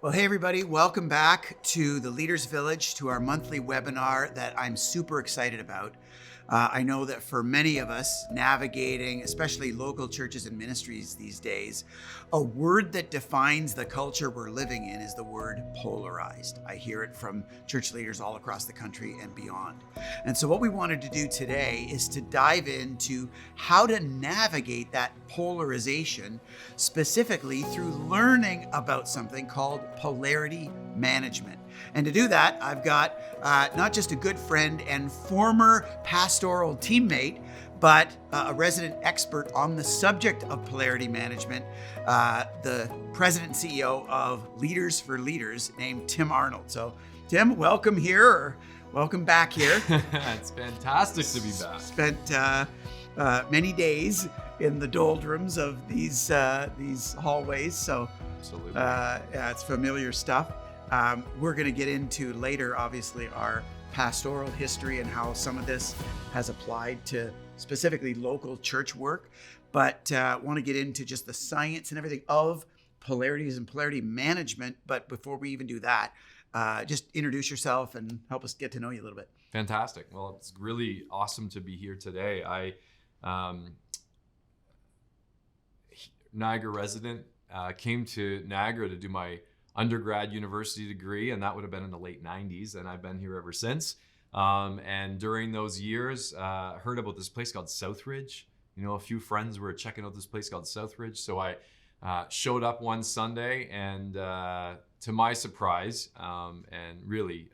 Well, hey everybody, welcome back to the Leaders Village, to our monthly webinar that I'm super excited about. I know that for many of us navigating, especially local churches and ministries these days, a word that defines the culture we're living in is the word polarized. I hear it from church leaders all across the country and beyond. And so what we wanted to do today is to dive into how to navigate that polarization, specifically through learning about something called Polarity Management. And to do that, I've got not just a good friend and former pastoral teammate, but a resident expert on the subject of polarity management, the president and CEO of Leaders for Leaders, named Tim Arnold. So, Tim, welcome here, or welcome back here. It's fantastic to be back. Spent many days in the doldrums of these hallways, so Absolutely. Yeah, it's familiar stuff. We're going to get into later, obviously, our pastoral history and how some of this has applied to specifically local church work, but want to get into just the science and everything of polarities and polarity management. But before we even do that, just introduce yourself and help us get to know you a little bit. Fantastic. Well, it's really awesome to be here today. I Niagara resident, came to Niagara to do my undergrad university degree, and that would have been in the late 90s, and I've been here ever since. And during those years, heard about this place called Southridge. You know, a few friends were checking out this place called Southridge, so I showed up one Sunday, and to my surprise, and really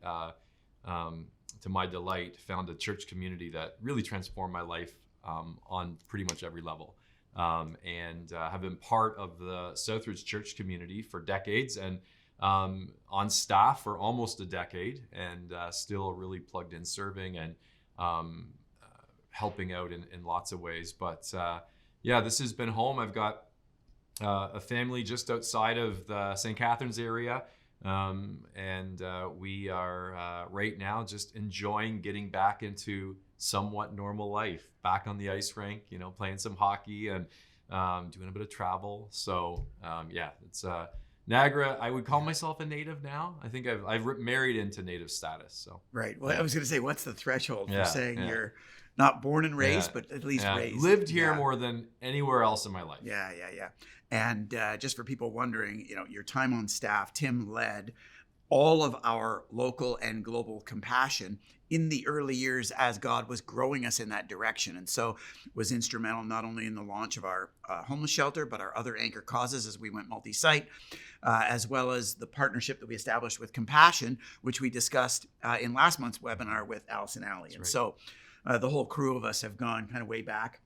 to my delight, found a church community that really transformed my life on pretty much every level. And have been part of the Southridge church community for decades, and on staff for almost a decade, and still really plugged in serving and helping out in lots of ways. But yeah, this has been home. I've got a family just outside of the St. Catharines area, and we are right now just enjoying getting back into somewhat normal life, back on the ice rink, you know, playing some hockey and doing a bit of travel. So yeah, it's Niagara. I would call myself a native now. I think I've married into native status. So right. Well, I was going to say, what's the threshold for saying yeah. you're not born and raised, but at least raised? Lived here more than anywhere else in my life. Yeah. And just for people wondering, you know, your time on staff, Tim led all of our local and global compassion in the early years as God was growing us in that direction. And so was instrumental not only in the launch of our homeless shelter, but our other anchor causes as we went multi-site, as well as the partnership that we established with Compassion, which we discussed in last month's webinar with Allison Alley. And so the whole crew of us have gone kind of way back.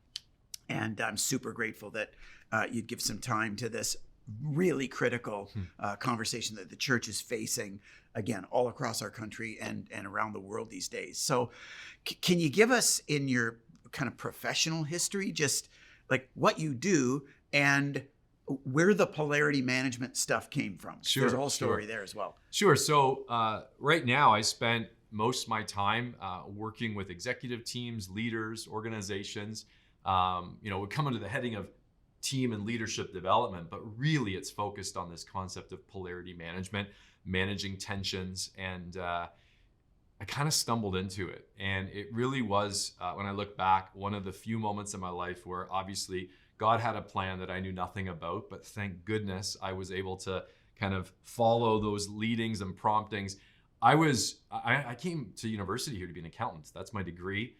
And I'm super grateful that you'd give some time to this really critical conversation that the church is facing, again, all across our country and around the world these days. So can you give us, in your kind of professional history, just like what you do and where the polarity management stuff came from? Sure. There's a whole story there as well. Sure. So right now I spent most of my time working with executive teams, leaders, organizations. You know, we come under the heading of team and leadership development, but really it's focused on this concept of polarity management, managing tensions. And I kind of stumbled into it. And it really was, when I look back, one of the few moments in my life where obviously God had a plan that I knew nothing about, but thank goodness I was able to kind of follow those leadings and promptings. I came to university here to be an accountant. That's my degree.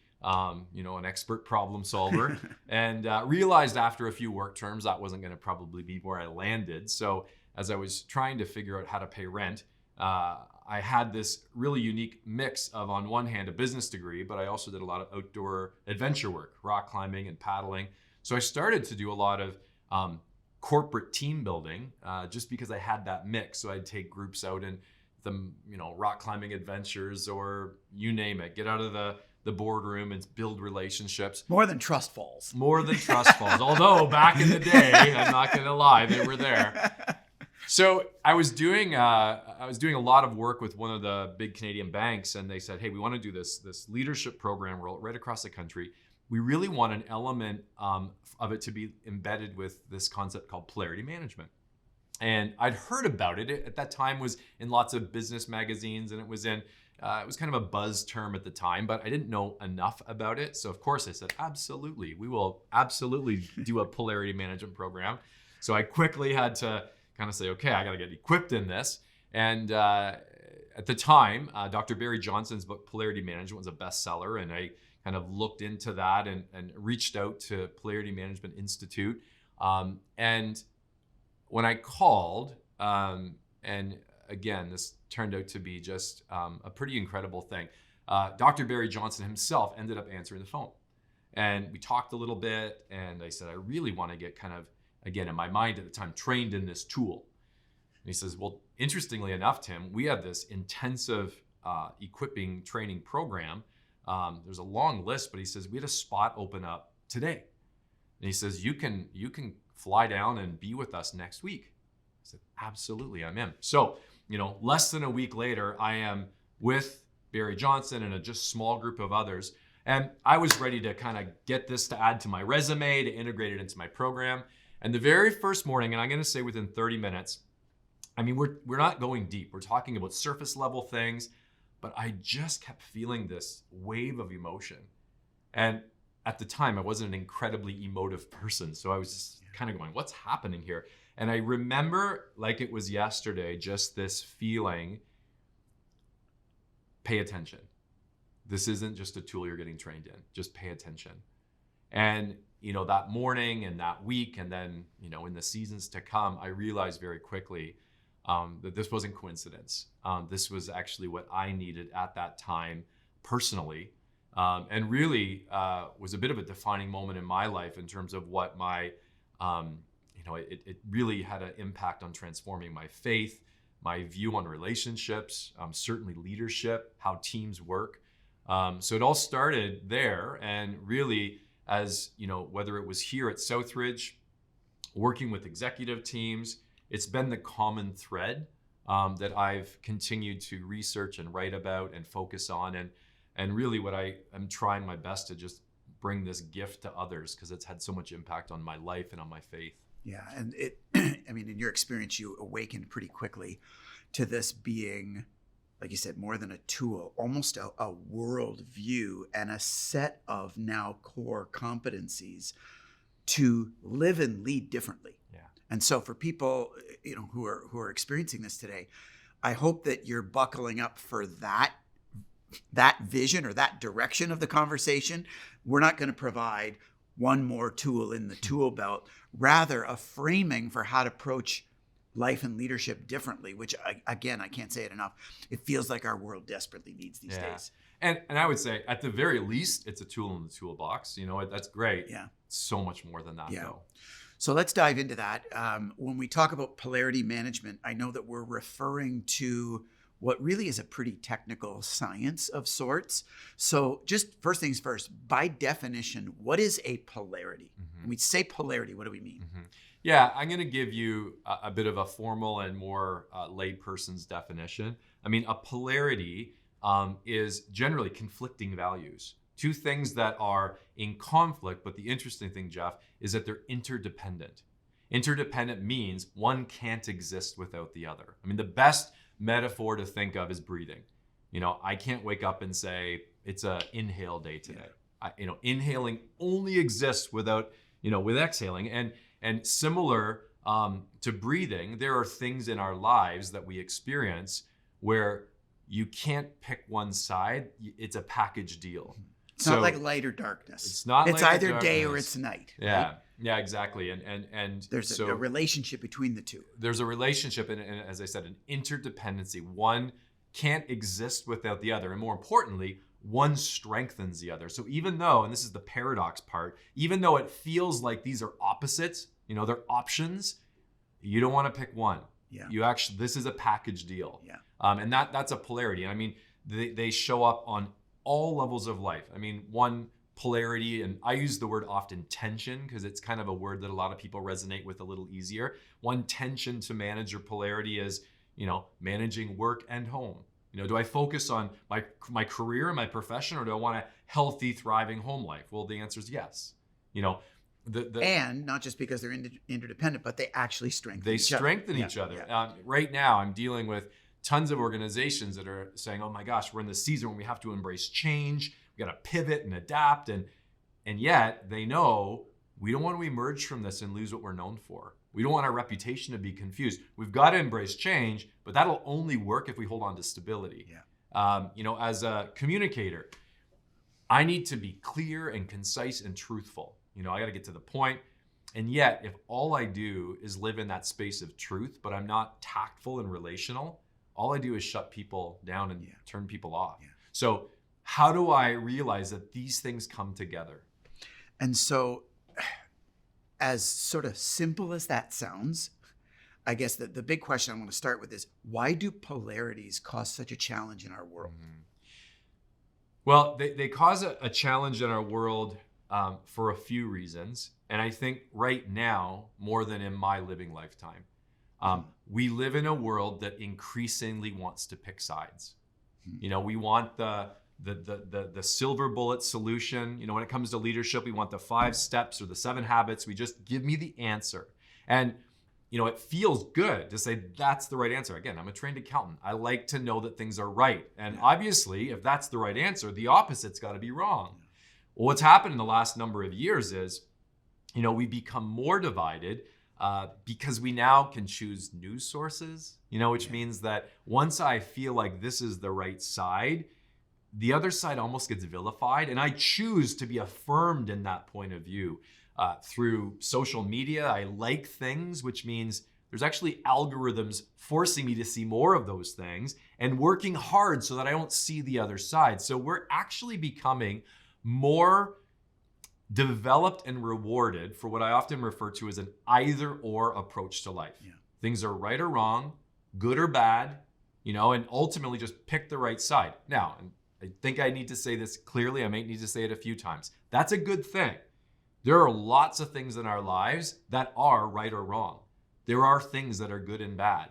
You know, an expert problem solver, and realized after a few work terms that wasn't going to probably be where I landed. So as I was trying to figure out how to pay rent, I had this really unique mix of, on one hand, a business degree, but I also did a lot of outdoor adventure work, rock climbing and paddling. So I started to do a lot of corporate team building just because I had that mix. So I'd take groups out in the, you know, rock climbing adventures, or you name it, get out of the boardroom and build relationships. More than trust falls. Although back in the day, I'm not going to lie, they were there. So I was doing a lot of work with one of the big Canadian banks, and they said, "Hey, we want to do this leadership program right across the country. We really want an element of it to be embedded with this concept called polarity management." And I'd heard about it. It at that time was in lots of business magazines, and it was kind of a buzz term at the time, but I didn't know enough about it. So of course I said, absolutely, we will absolutely do a polarity management program. So I quickly had to kind of say, okay, I got to get equipped in this. And at the time, Dr. Barry Johnson's book, Polarity Management, was a bestseller. And I kind of looked into that and reached out to Polarity Management Institute. And when I called, and again, this turned out to be just a pretty incredible thing. Dr. Barry Johnson himself ended up answering the phone. And we talked a little bit, and I said, I really want to get kind of, again, in my mind at the time, trained in this tool. And he says, well, interestingly enough, Tim, we have this intensive equipping training program. There's a long list, but he says, we had a spot open up today. And he says, you can fly down and be with us next week. I said, absolutely, I'm in. So, less than a week later, I am with Barry Johnson and a just small group of others. And I was ready to kind of get this to add to my resume, to integrate it into my program. And the very first morning, and I'm going to say within 30 minutes, I mean, we're not going deep. We're talking about surface level things, but I just kept feeling this wave of emotion. And at the time, I wasn't an incredibly emotive person. So I was just kind of going, what's happening here? And I remember like it was yesterday, just this feeling, pay attention. This isn't just a tool you're getting trained in, just pay attention. And, that morning and that week, and then, in the seasons to come, I realized very quickly that this wasn't coincidence. This was actually what I needed at that time personally. And really was a bit of a defining moment in my life in terms of what my, it really had an impact on transforming my faith, my view on relationships, certainly leadership, how teams work. So it all started there, and really as, whether it was here at Southridge, working with executive teams, it's been the common thread that I've continued to research and write about and focus on. And really what I am trying my best to just bring this gift to others, because it's had so much impact on my life and on my faith. Yeah. And in your experience, you awakened pretty quickly to this being, like you said, more than a tool, almost a world view and a set of now core competencies to live and lead differently. Yeah. And so for people, who are experiencing this today, I hope that you're buckling up for that vision or that direction of the conversation. We're not going to provide one more tool in the tool belt, rather a framing for how to approach life and leadership differently, which again, I can't say it enough. It feels like our world desperately needs these days. And I would say at the very least, it's a tool in the toolbox. That's great. Yeah. So much more than that though. So let's dive into that. When we talk about polarity management, I know that we're referring to what really is a pretty technical science of sorts. So just first things first, by definition, what is a polarity? Mm-hmm. When we say polarity, what do we mean? Mm-hmm. Yeah, I'm going to give you a bit of a formal and more layperson's definition. I mean, a polarity is generally conflicting values. Two things that are in conflict, but the interesting thing, Jeff, is that they're interdependent. Interdependent means one can't exist without the other. I mean, the best metaphor to think of is breathing. I can't wake up and say it's an inhale day today. Yeah. Inhaling only exists without, with exhaling. And similar to breathing, there are things in our lives that we experience where you can't pick one side. It's a package deal. It's not like light or darkness. It's not. It's either day or it's night. Yeah. Right? Yeah, exactly. And there's a relationship between the two. There's a relationship, and as I said, an interdependency. One can't exist without the other. And more importantly, one strengthens the other. So even though, and this is the paradox part, even though it feels like these are opposites, they're options, you don't want to pick one. Yeah. This is a package deal. Yeah. And that's a polarity. And I mean, they show up on all levels of life. I mean, one polarity, and I use the word often tension because it's kind of a word that a lot of people resonate with a little easier. One tension to manage your polarity is, managing work and home. Do I focus on my career and my profession, or do I want a healthy, thriving home life? Well, the answer is yes. And not just because they're interdependent, but they actually strengthen each other. Right now, I'm dealing with tons of organizations that are saying, oh my gosh, we're in the season when we have to embrace change. We got to pivot and adapt. And yet they know we don't want to emerge from this and lose what we're known for. We don't want our reputation to be confused. We've got to embrace change, but that'll only work if we hold on to stability. As a communicator, I need to be clear and concise and truthful. I got to get to the point. And yet, if all I do is live in that space of truth, but I'm not tactful and relational, all I do is shut people down and turn people off. So how do I realize that these things come together? And so, as sort of simple as that sounds, I guess the big question I want to start with is, why do polarities cause such a challenge in our world? Well, they cause a challenge in our world for a few reasons. And I think right now, more than in my living lifetime, we live in a world that increasingly wants to pick sides. We want the silver bullet solution. When it comes to leadership, we want the 5 steps or the 7 habits. We just give me the answer. And it feels good to say that's the right answer. Again, I'm a trained accountant. I like to know that things are right. And obviously, if that's the right answer, the opposite's got to be wrong. Well, what's happened in the last number of years is, we become more divided because we now can choose news sources, which means that once I feel like this is the right side, the other side almost gets vilified. And I choose to be affirmed in that point of view. Through social media, I like things, which means there's actually algorithms forcing me to see more of those things and working hard so that I don't see the other side. So we're actually becoming more developed and rewarded for what I often refer to as an either or approach to life. Things are right or wrong, good or bad, and ultimately just pick the right side. Now, and I think I need to say this clearly. I might need to say it a few times. That's a good thing. There are lots of things in our lives that are right or wrong. There are things that are good and bad.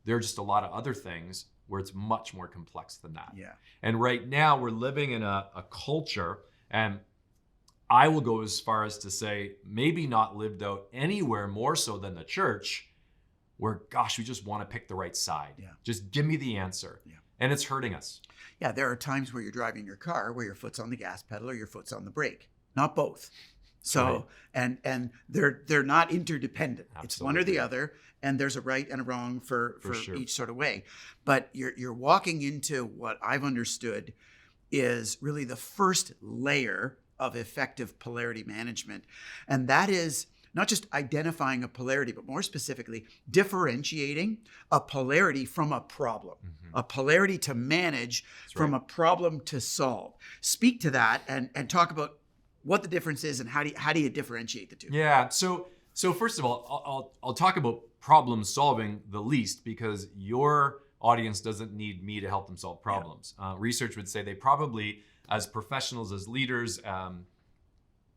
There are just a lot of other things where it's much more complex than that. And right now we're living in a culture, and I will go as far as to say maybe not lived out anywhere more so than the church, where, gosh, we just want to pick the right side. Just give me the answer. And it's hurting us. There are times where you're driving your car where your foot's on the gas pedal or your foot's on the brake, not both. So, and they're not interdependent. Absolutely. It's one or the other, and there's a right and a wrong for sure. Each sort of way. But you're walking into what I've understood is really the first layer of effective polarity management. And that is not just identifying a polarity, but more specifically, differentiating a polarity from a problem, a polarity to manage from a problem to solve. Speak to that and talk about what the difference is and how do you differentiate the two? So first of all, I'll talk about problem solving the least, because your audience doesn't need me to help them solve problems. Research would say they probably, as professionals, as leaders,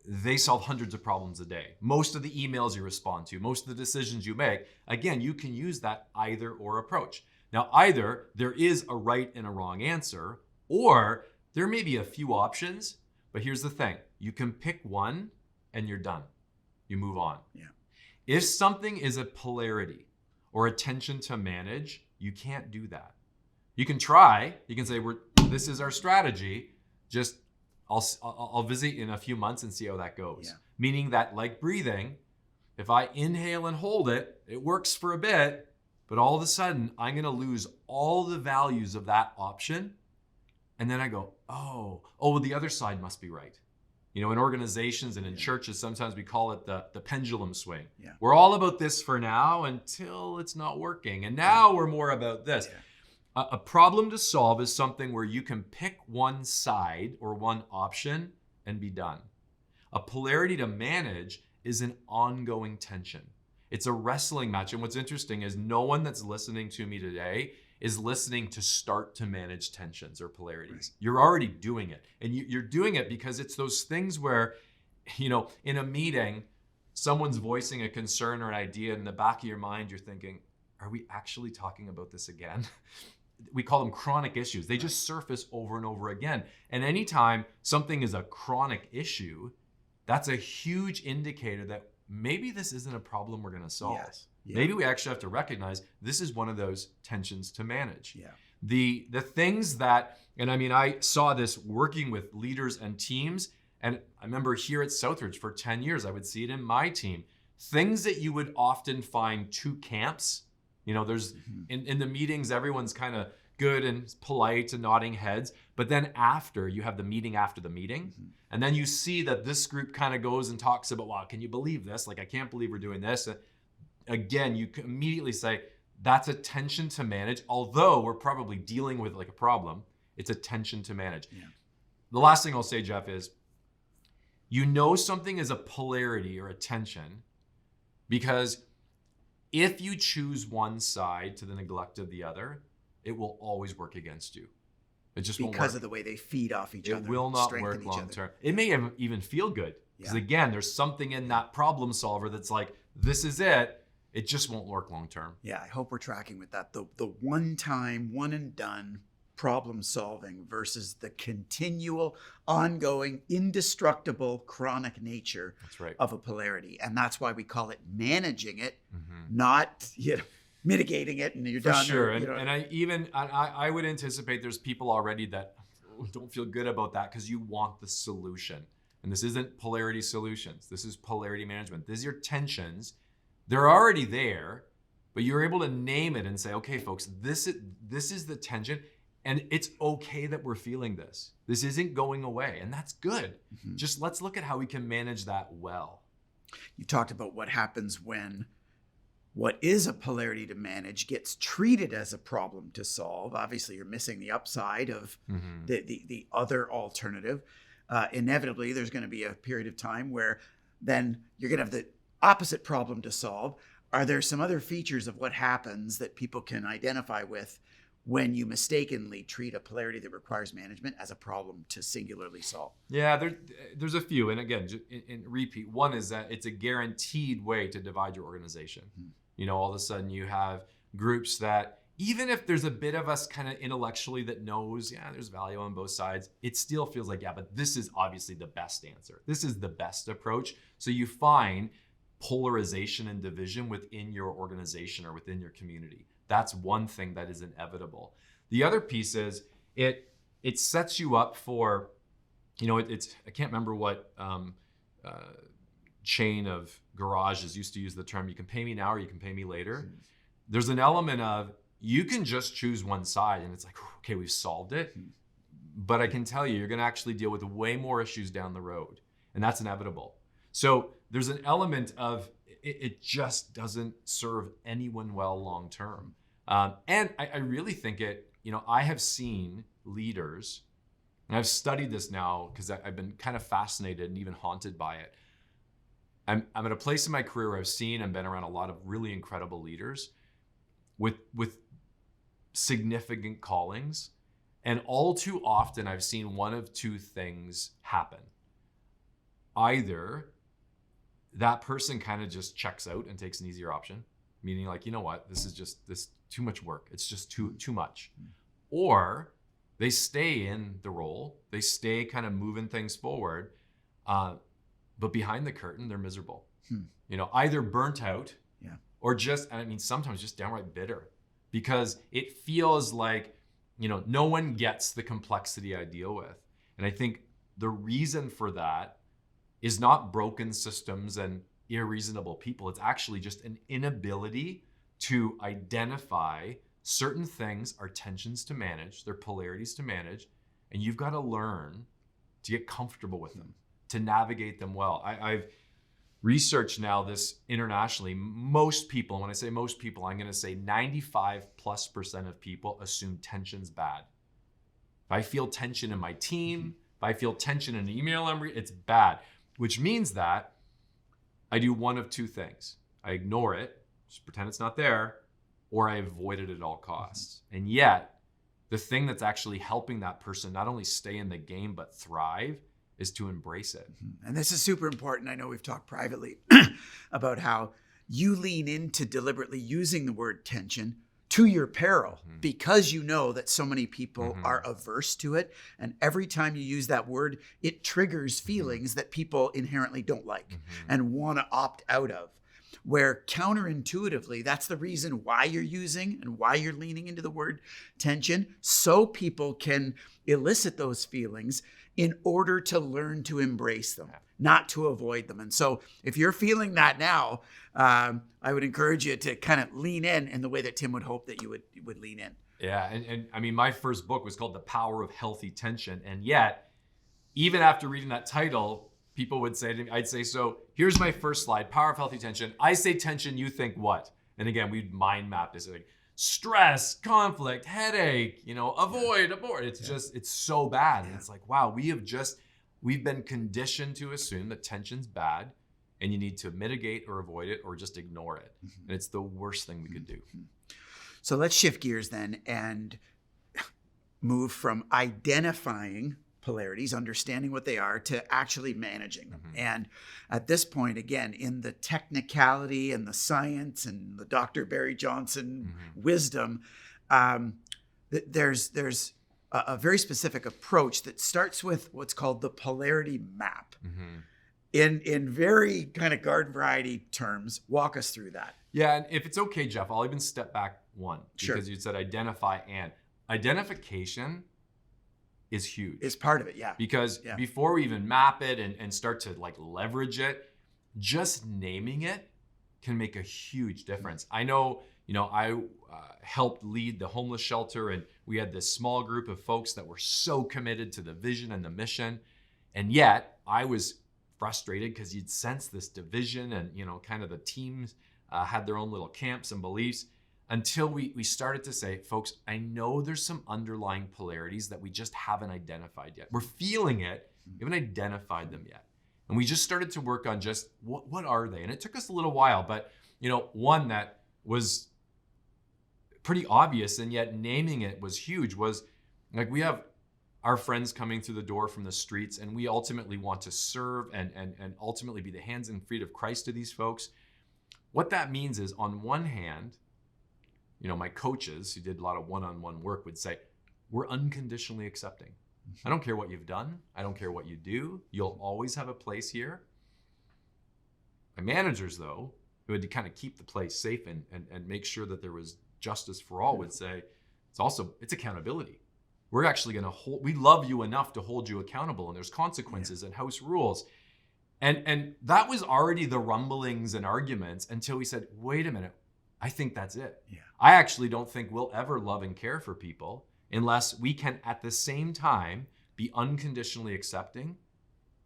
they solve hundreds of problems a day. Most of the emails you respond to, most of the decisions you make, again, you can use that either or approach. Now, either there is a right and a wrong answer, or there may be a few options, but here's the thing. You can pick one and you're done. You move on. If something is a polarity or a tension to manage, you can't do that. You can try. You can say, this is our strategy. Just I'll visit in a few months and see how that goes. Meaning that, like breathing, if I inhale and hold it, it works for a bit, but all of a sudden I'm going to lose all the values of that option. And then I go, well, the other side must be right. In organizations and in churches, sometimes we call it the pendulum swing. We're all about this for now until it's not working. And now we're more about this. A problem to solve is something where you can pick one side or one option and be done. A polarity to manage is an ongoing tension. It's a wrestling match. And what's interesting is no one that's listening to me today is listening to start to manage tensions or polarities. You're already doing it. And you're doing it because it's those things where, in a meeting, someone's voicing a concern or an idea, and in the back of your mind, you're thinking, are we actually talking about this again? We call them chronic issues. They just surface over and over again. And anytime something is a chronic issue, that's a huge indicator that maybe this isn't a problem we're going to solve. Yes. Yeah. Maybe we actually have to recognize this is one of those tensions to manage. Yeah. The things that, and I mean, I saw this working with leaders and teams, and I remember here at Southridge for 10 years, I would see it in my team. Things that you would often find two camps. You know, there's in the meetings, everyone's kind of good and polite and nodding heads. But then after, you have the meeting after the meeting. And then you see that this group kind of goes and talks about, wow, can you believe this? Like, I can't believe we're doing this. Again, you can immediately say, that's a tension to manage. Although we're probably dealing with like a problem, it's a tension to manage. Yeah. The last thing I'll say, Jeff, is you know something is a polarity or a tension because if you choose one side to the neglect of the other, it will always work against you. It just won't work. Because of the way they feed off each other. It will not work long term. It may even feel good. Because again, there's something in that problem solver that's like, this is it. It just won't work long term. Yeah, I hope we're tracking with that. The one time, one and done problem solving versus the continual, ongoing, indestructible, chronic nature of a polarity. And that's why we call it managing it, not mitigating it and you're done. For sure. And I would anticipate there's people already that don't feel good about that because you want the solution. And this isn't polarity solutions. This is polarity management. These are tensions. They're already there, but you're able to name it and say, okay, folks, this is the tension. And it's okay that we're feeling this. This isn't going away. And that's good. Just let's look at how we can manage that well. You talked about what happens when what is a polarity to manage gets treated as a problem to solve. Obviously, you're missing the upside of the other alternative. Inevitably, there's going to be a period of time where then you're going to have the opposite problem to solve. Are there some other features of what happens that people can identify with when you mistakenly treat a polarity that requires management as a problem to singularly solve? Yeah, there's a few. And again, in repeat, one is that it's a guaranteed way to divide your organization. You know, all of a sudden you have groups that, even if there's a bit of us kind of intellectually that knows, there's value on both sides, it still feels like, but this is obviously the best answer. This is the best approach. So you find polarization and division within your organization or within your community. That's one thing that is inevitable. The other piece is it sets you up for, it's I can't remember what chain of garages used to use the term, you can pay me now or you can pay me later. There's an element of you can just choose one side and it's like, okay, we've solved it. But I can tell you're going to actually deal with way more issues down the road. And that's inevitable. So there's an element of it just doesn't serve anyone well long term. And I really think I have seen leaders, and I've studied this now because I've been kind of fascinated and even haunted by it. I'm at a place in my career where I've seen and been around a lot of really incredible leaders with significant callings. And all too often I've seen one of two things happen. Either that person kind of just checks out and takes an easier option, meaning like, you know what, this is too much work. It's just too much. Or they stay in the role, they stay kind of moving things forward, but behind the curtain, they're miserable. Either burnt out or sometimes just downright bitter because it feels like, no one gets the complexity I deal with. And I think the reason for that is not broken systems and unreasonable people. It's actually just an inability to identify certain things are tensions to manage, they're polarities to manage, and you've got to learn to get comfortable with them, to navigate them well. I've researched now this internationally. Most people, and when I say most people, I'm going to say 95+% of people assume tension's bad. If I feel tension in my team, if I feel tension in an email, it's bad, which means that I do one of two things. I ignore it, just pretend it's not there, or I avoid it at all costs. And yet, the thing that's actually helping that person not only stay in the game, but thrive is to embrace it. And this is super important. I know we've talked privately about how you lean into deliberately using the word tension to your peril, Mhm. because you know that so many people Mhm. are averse to it. And every time you use that word, it triggers feelings that people inherently don't like Mhm. and want to opt out of. Where counterintuitively, that's the reason why you're using and why you're leaning into the word tension, so people can elicit those feelings in order to learn to embrace them, not to avoid them. And so if you're feeling that now, I would encourage you to kind of lean in the way that Tim would hope that you would lean in. Yeah, and I mean, my first book was called The Power of Healthy Tension, and yet, even after reading that title, people would say to me, I'd say, so here's my first slide, Power of Healthy Tension. I say tension, you think what? And again, we'd mind map this, like stress, conflict, headache, avoid, abort. It's just, it's so bad. And it's like, wow, we've been conditioned to assume that tension's bad and you need to mitigate or avoid it or just ignore it. And it's the worst thing we could do. So let's shift gears then and move from identifying polarities, understanding what they are, to actually managing them. And at this point, again, in the technicality and the science and the Dr. Barry Johnson wisdom, there's a very specific approach that starts with what's called the Polarity Map. In very kind of garden variety terms, walk us through that. Yeah, and if it's okay, Jeff, I'll even step back one, Sure. because you said identify, and identification is huge. It's part of it, yeah. Because before we even map it and start to like leverage it, just naming it can make a huge difference. I know, I helped lead the homeless shelter, and we had this small group of folks that were so committed to the vision and the mission. And yet I was frustrated because you'd sense this division, and, kind of the teams had their own little camps and beliefs, until we started to say, folks, I know there's some underlying polarities that we just haven't identified yet. We're feeling it, we haven't identified them yet. And we just started to work on just what are they? And it took us a little while, but one that was pretty obvious and yet naming it was huge was, like, we have our friends coming through the door from the streets, and we ultimately want to serve and ultimately be the hands and feet of Christ to these folks. What that means is, on one hand, my coaches who did a lot of one-on-one work would say, we're unconditionally accepting. I don't care what you've done. I don't care what you do. You'll always have a place here. My managers, though, who had to kind of keep the place safe and make sure that there was justice for all, would say, it's accountability. We're actually going to we love you enough to hold you accountable, and there's consequences and house rules. And that was already the rumblings and arguments until we said, wait a minute, I think that's it. Yeah. I actually don't think we'll ever love and care for people unless we can at the same time be unconditionally accepting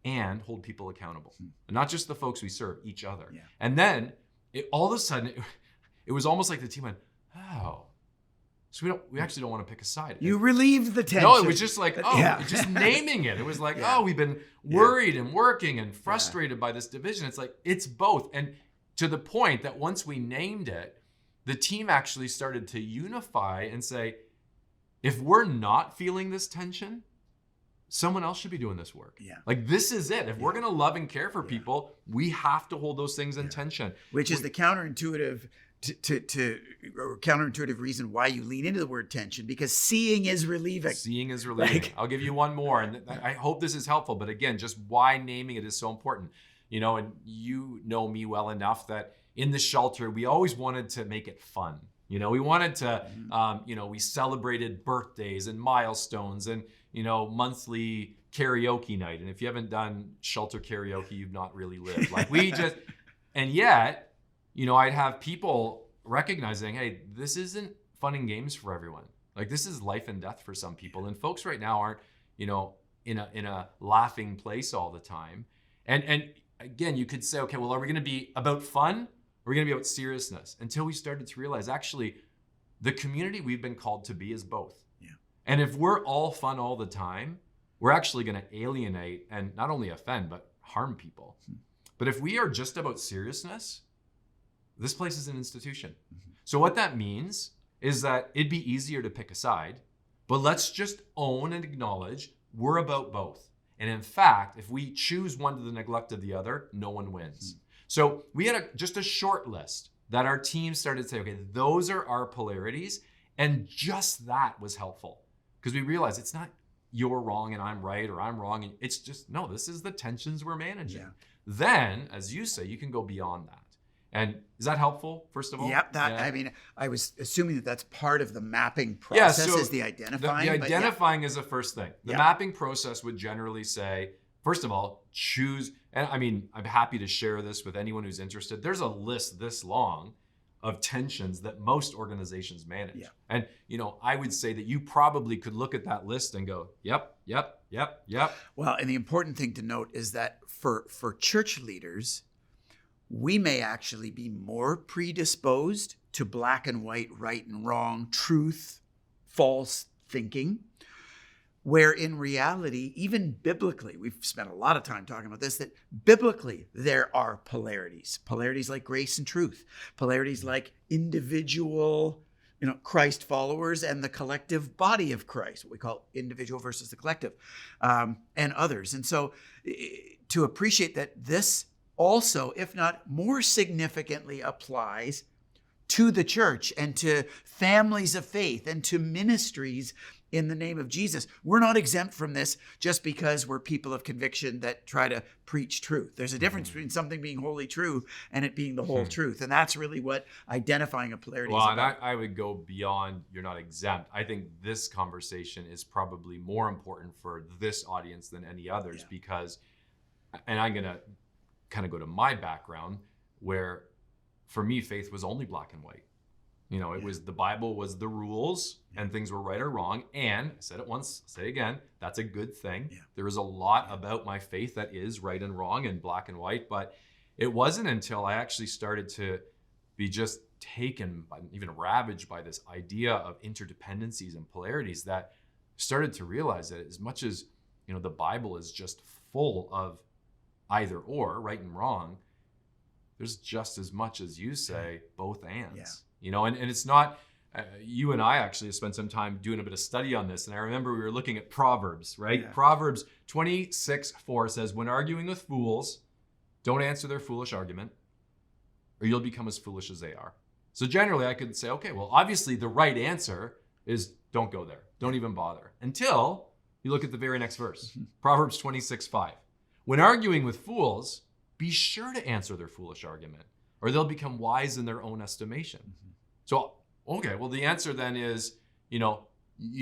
and hold people accountable. And not just the folks we serve, each other. Yeah. And then all of a sudden, it was almost like the team went, oh, so we actually don't want to pick a side. You relieved the tension. No, it was just like, just naming it. It was like, we've been worried and working and frustrated by this division. It's like, it's both. And to the point that once we named it, the team actually started to unify and say, if we're not feeling this tension, someone else should be doing this work. Yeah. Like, this is it. If we're going to love and care for people, we have to hold those things in tension. Which is the counterintuitive or counterintuitive reason why you lean into the word tension, because seeing is relieving. Seeing is relieving. I'll give you one more, and I hope this is helpful. But again, just why naming it is so important. And you know me well enough that in the shelter, we always wanted to make it fun. We wanted to, we celebrated birthdays and milestones and, monthly karaoke night. And if you haven't done shelter karaoke, you've not really lived. Like, and yet, I'd have people recognizing, hey, this isn't fun and games for everyone. Like, this is life and death for some people. And folks right now aren't, in a laughing place all the time. And again, you could say, okay, well, are we going to be about fun? Or are we going to be about seriousness? Until we started to realize, actually, the community we've been called to be is both. Yeah. And if we're all fun all the time, we're actually going to alienate and not only offend, but harm people. But if we are just about seriousness, this place is an institution. So what that means is that it'd be easier to pick a side, but let's just own and acknowledge we're about both. And in fact, if we choose one to the neglect of the other, no one wins. So we had just a short list that our team started to say, okay, those are our polarities. And just that was helpful because we realized it's not you're wrong and I'm right, or I'm wrong. And it's just, no, this is the tensions we're managing. Yeah. Then, as you say, you can go beyond that. And is that helpful, first of all? Yeah, I mean, I was assuming that that's part of the mapping process, is the identifying. The identifying is the first thing. The mapping process would generally say, first of all, choose, and I mean, I'm happy to share this with anyone who's interested. There's a list this long of tensions that most organizations manage. Yeah. And, I would say that you probably could look at that list and go, yep. Well, and the important thing to note is that for church leaders, we may actually be more predisposed to black and white, right and wrong, truth, false thinking, where in reality, even biblically, we've spent a lot of time talking about this, that biblically there are polarities. Polarities like grace and truth. Polarities like individual, Christ followers and the collective body of Christ, what we call individual versus the collective, and others. And so to appreciate that this also, if not more significantly, applies to the church and to families of faith and to ministries in the name of Jesus. We're not exempt from this just because we're people of conviction that try to preach truth. There's a difference between something being wholly true and it being the whole truth. And that's really what identifying a polarity is about. Well, and I would go beyond you're not exempt. I think this conversation is probably more important for this audience than any others because, and I'm going to kind of go to my background, where for me, faith was only black and white. It was the Bible was the rules and things were right or wrong. And I said it once, I'll say it again, that's a good thing. Yeah. There is a lot about my faith that is right and wrong and black and white, but it wasn't until I actually started to be just taken by, even ravaged by this idea of interdependencies and polarities that started to realize that as much as, the Bible is just full of either or, right and wrong, there's just as much as you say, both ands. And it's not, you and I actually spent some time doing a bit of study on this. And I remember we were looking at Proverbs, right? Yeah. Proverbs 26:4 says, when arguing with fools, don't answer their foolish argument, or you'll become as foolish as they are. So generally I could say, okay, well, obviously the right answer is don't go there. Don't even bother. Until you look at the very next verse, Proverbs 26:5. When arguing with fools, be sure to answer their foolish argument, or they'll become wise in their own estimation. So, okay, well, the answer then is, you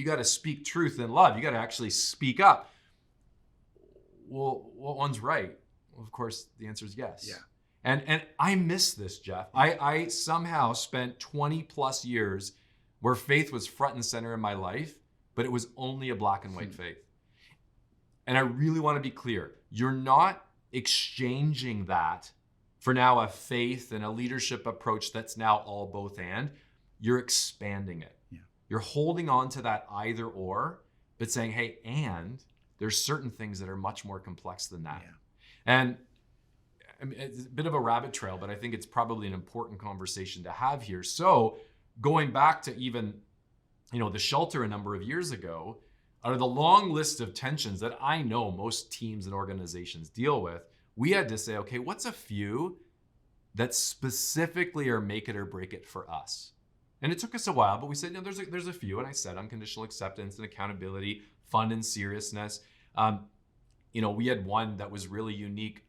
got to speak truth in love. You got to actually speak up. Well, what one's right? Well, of course, the answer is yes. Yeah. And I miss this, Jeff. I somehow spent 20 plus years where faith was front and center in my life, but it was only a black and white faith. And I really want to be clear. You're not exchanging that for now a faith and a leadership approach that's now all both and. You're expanding it. Yeah. You're holding on to that either or, but saying, hey, and there's certain things that are much more complex than that. Yeah. And I mean, it's a bit of a rabbit trail, but I think it's probably an important conversation to have here. So going back to even, the shelter a number of years ago, out of the long list of tensions that I know most teams and organizations deal with, we had to say, okay, what's a few that specifically are make it or break it for us? And it took us a while, but we said, there's a few. And I said unconditional acceptance and accountability, fun and seriousness. We had one that was really unique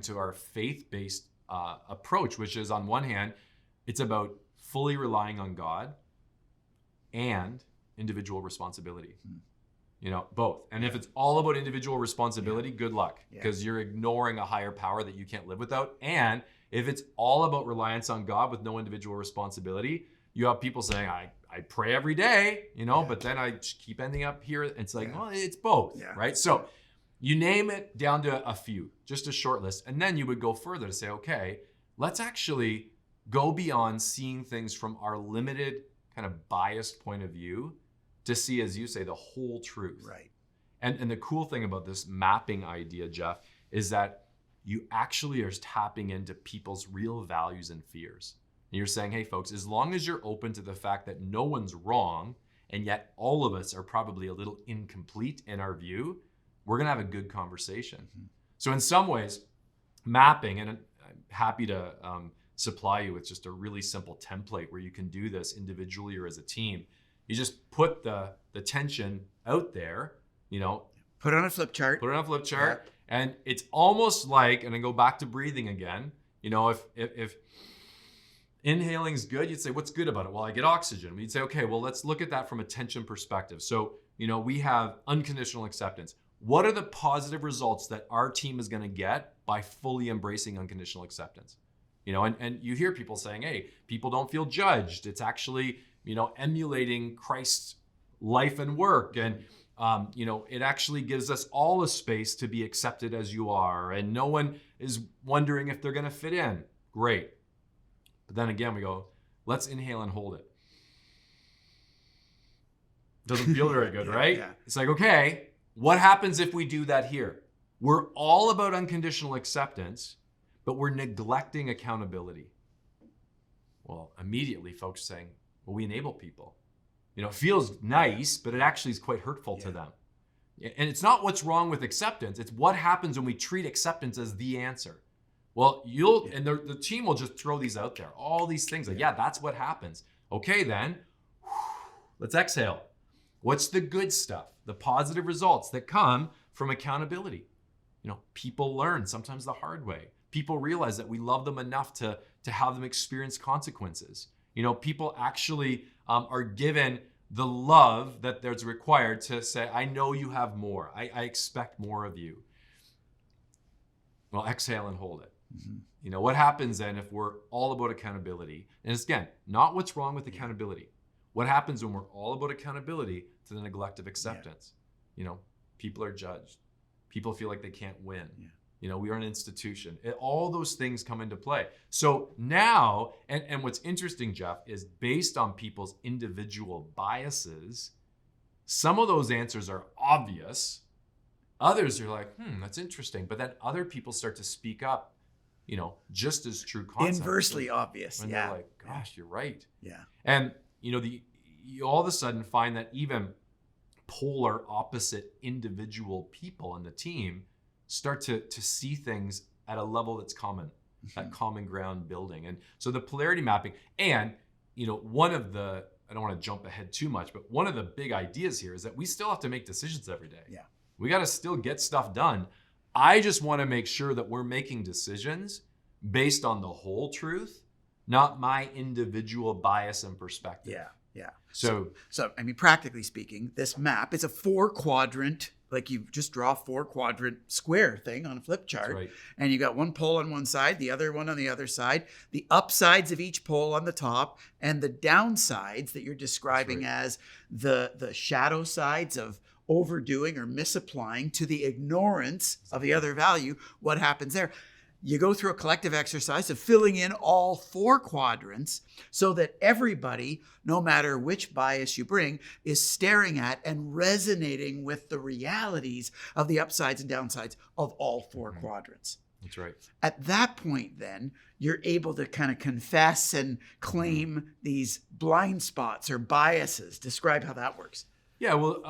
to our faith-based approach, which is on one hand, it's about fully relying on God and individual responsibility. Both. And if it's all about individual responsibility, good luck, because you're ignoring a higher power that you can't live without. And if it's all about reliance on God with no individual responsibility, you have people saying, I pray every day, but then I keep ending up here. It's like, well, it's both, right? So you name it down to a few, just a short list. And then you would go further to say, okay, let's actually go beyond seeing things from our limited kind of biased point of view to see, as you say, the whole truth. Right. And the cool thing about this mapping idea, Jeff, is that you actually are tapping into people's real values and fears. And you're saying, hey, folks, as long as you're open to the fact that no one's wrong, and yet all of us are probably a little incomplete in our view, we're going to have a good conversation. Mm-hmm. So in some ways, mapping, and I'm happy to supply you with just a really simple template where you can do this individually or as a team. You just put the tension out there, Put it on a flip chart. Yeah. And it's almost like, and I go back to breathing again, if inhaling is good, you'd say, what's good about it? Well, I get oxygen. You'd say, okay, well, let's look at that from a tension perspective. So, we have unconditional acceptance. What are the positive results that our team is going to get by fully embracing unconditional acceptance? And you hear people saying, hey, people don't feel judged. It's actually, emulating Christ's life and work. And, it actually gives us all a space to be accepted as you are. And no one is wondering if they're going to fit in. Great. But then again, we go, let's inhale and hold it. Doesn't feel very good, right? Yeah. It's like, okay, what happens if we do that here? We're all about unconditional acceptance, but we're neglecting accountability. Well, immediately folks saying, well, we enable people. It feels nice, but it actually is quite hurtful to them. And it's not what's wrong with acceptance. It's what happens when we treat acceptance as the answer. Well, and the team will just throw these out there, all these things. Like, yeah, that's what happens. Okay, then, let's exhale. What's the good stuff? The positive results that come from accountability. People learn sometimes the hard way. People realize that we love them enough to have them experience consequences. People actually are given the love that there's required to say, I know you have more. I expect more of you. Well, exhale and hold it. Mm-hmm. What happens then if we're all about accountability? And it's, again, not what's wrong with accountability. What happens when we're all about accountability to the neglect of acceptance? People are judged. People feel like they can't win. Yeah. We are an institution. All those things come into play. So now, and what's interesting, Jeff, is based on people's individual biases, some of those answers are obvious. Others are like, that's interesting. But then other people start to speak up, just as true concepts. Inversely obvious. And they're like, gosh, you're right. Yeah. And, you all of a sudden find that even polar opposite individual people in the team start to see things at a level that's common, that common ground building. And so the polarity mapping, and one of the, I don't want to jump ahead too much, but one of the big ideas here is that we still have to make decisions every day. Yeah. We got to still get stuff done. I just want to make sure that we're making decisions based on the whole truth, not my individual bias and perspective. Yeah. Yeah. So practically speaking, this map is a 4-quadrant, like you just draw a 4-quadrant square thing on a flip chart. Right. And you got one pole on one side, the other one on the other side, the upsides of each pole on the top, and the downsides that you're describing as the shadow sides of overdoing or misapplying to the ignorance of the other value. What happens there? You go through a collective exercise of filling in all 4 quadrants so that everybody, no matter which bias you bring, is staring at and resonating with the realities of the upsides and downsides of all 4 quadrants. That's right. At that point, then, you're able to kind of confess and claim these blind spots or biases. Describe how that works. Yeah, well,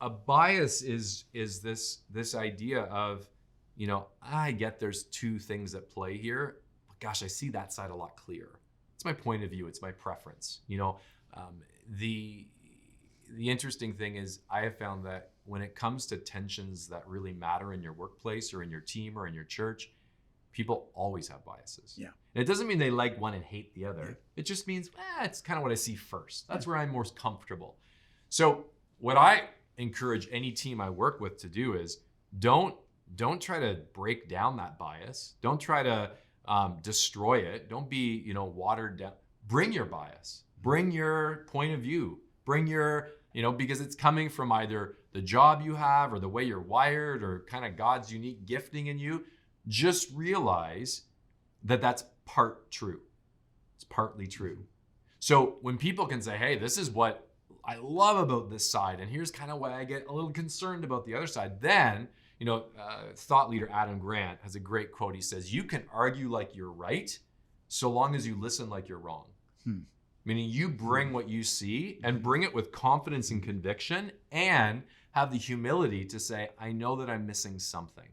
a bias is this idea of, I get there's 2 things at play here, but gosh, I see that side a lot clearer. It's my point of view. It's my preference. The interesting thing is I have found that when it comes to tensions that really matter in your workplace or in your team or in your church, people always have biases. Yeah. And it doesn't mean they like one and hate the other. Yeah. It just means, it's kind of what I see first. That's where I'm most comfortable. So what I encourage any team I work with to do is don't try to break down that bias. Don't try to destroy it. Don't be, watered down. Bring your bias. Bring your point of view. Bring your, because it's coming from either the job you have or the way you're wired or kind of God's unique gifting in you. Just realize that that's part true. It's partly true. So when people can say, hey, this is what I love about this side, and here's kind of why I get a little concerned about the other side, then thought leader Adam Grant has a great quote. He says, you can argue like you're right so long as you listen like you're wrong. Meaning you bring what you see and bring it with confidence and conviction and have the humility to say, I know that I'm missing something.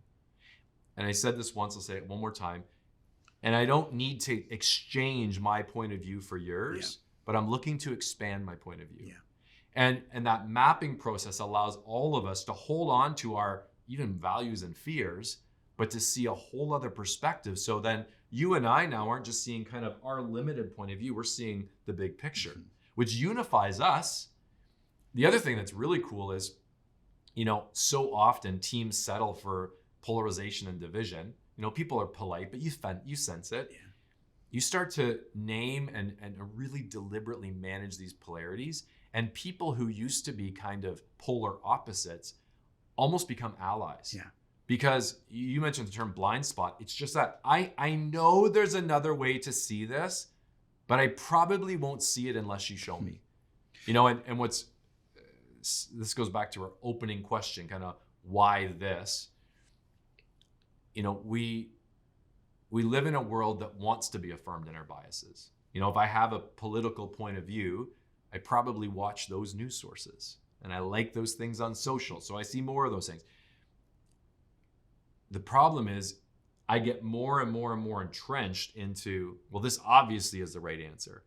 And I said this once, I'll say it one more time. And I don't need to exchange my point of view for yours, but I'm looking to expand my point of view. Yeah. And that mapping process allows all of us to hold on to our even values and fears, but to see a whole other perspective. So then you and I now aren't just seeing kind of our limited point of view, we're seeing the big picture, which unifies us. The other thing that's really cool is, so often teams settle for polarization and division. People are polite, but you sense it. Yeah. You start to name and really deliberately manage these polarities, and people who used to be kind of polar opposites almost become allies. Yeah. Because you mentioned the term blind spot. It's just that I know there's another way to see this, but I probably won't see it unless you show me. And this goes back to our opening question, kind of why this? We live in a world that wants to be affirmed in our biases. If I have a political point of view, I probably watch those news sources and I like those things on social. So I see more of those things. The problem is I get more and more and more entrenched into, well, this obviously is the right answer.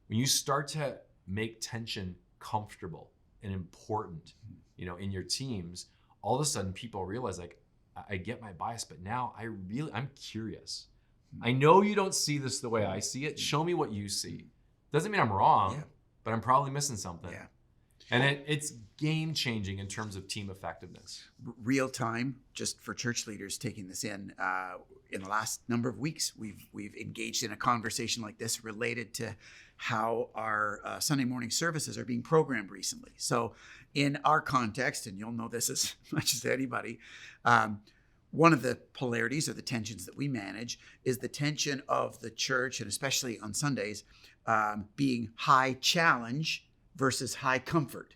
When you start to make tension comfortable and important, in your teams, all of a sudden people realize, like, I get my bias, but now I'm curious. I know you don't see this the way I see it. Show me what you see. Doesn't mean I'm wrong, but I'm probably missing something. Yeah. And it's game changing in terms of team effectiveness. Real time, just for church leaders taking this in the last number of weeks, we've engaged in a conversation like this related to how our Sunday morning services are being programmed recently. So in our context, and you'll know this as much as anybody, one of the polarities or the tensions that we manage is the tension of the church, and especially on Sundays, being high challenge versus high comfort,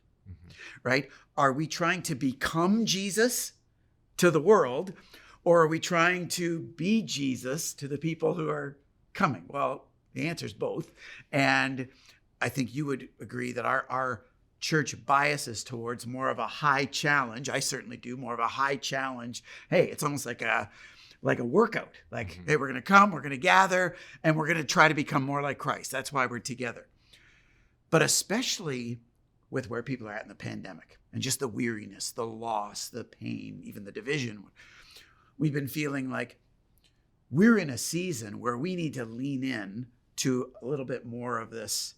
right? Are we trying to become Jesus to the world, or are we trying to be Jesus to the people who are coming? Well, the answer is both. And I think you would agree that our church biases towards more of a high challenge. I certainly do, more of a high challenge. Hey, it's almost like a workout. Like, hey, we're going to come, we're going to gather, and we're going to try to become more like Christ. That's why we're together. But especially with where people are at in the pandemic and just the weariness, the loss, the pain, even the division, we've been feeling like we're in a season where we need to lean in to a little bit more of this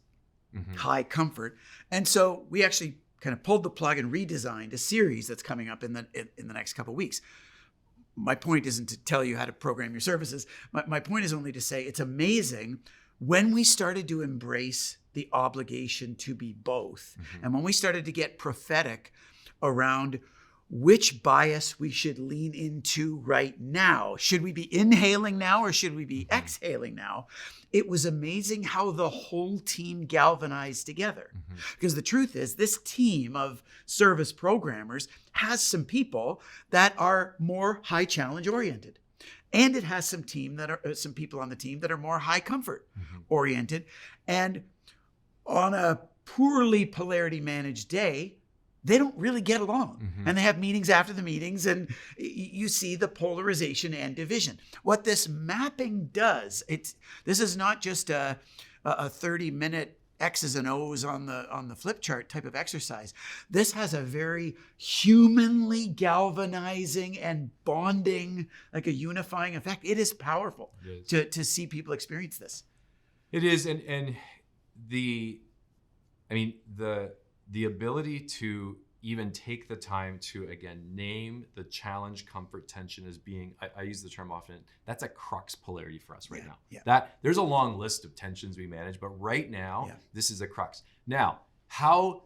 high comfort. And so we actually kind of pulled the plug and redesigned a series that's coming up in the next couple of weeks. My point isn't to tell you how to program your services. My point is only to say it's amazing when we started to embrace the obligation to be both. And when we started to get prophetic around which bias we should lean into right now. Should we be inhaling now or should we be exhaling now? It was amazing how the whole team galvanized together. Because the truth is, this team of service programmers has some people that are more high challenge oriented. And it has some people on the team that are more high comfort oriented. And on a poorly polarity managed day, they don't really get along. And they have meetings after the meetings, and you see the polarization and division. What this mapping does, this is not just a 30-minute X's and O's on the flip chart type of exercise. This has a very humanly galvanizing and bonding, like a unifying effect. It is powerful to see people experience this. It is, and the ability to even take the time to, again, name the challenge, comfort, tension as being, I use the term often, that's a crux polarity for us right now. That there's a long list of tensions we manage, but right now, this is a crux. Now, how